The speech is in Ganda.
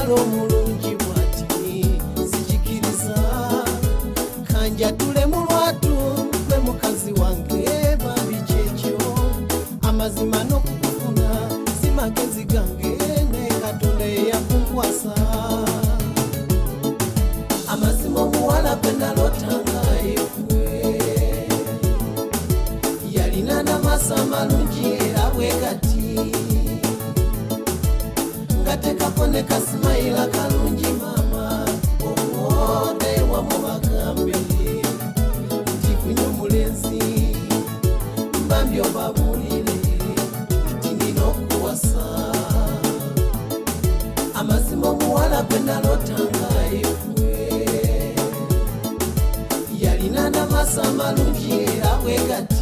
muwala omulungi bw'ati sikikiriza kanjatule mu lwatu gwe mukazi wange babi kyekyo amazima n'okukufuna si magezi gange ne Katonda eyakunkwasa amazima omuwala gwe nalotanga yekwe yalina n'amaaso amalungi era bwe gati ngatekako ne kasimayira kalungi mama omwode wamu bagambe nti kunya omulenzi mbambi obabulire nti nina okuwasa amazima omuwala gwe nalotanga yekwe yalina n'amaaso amalungi era bwe gati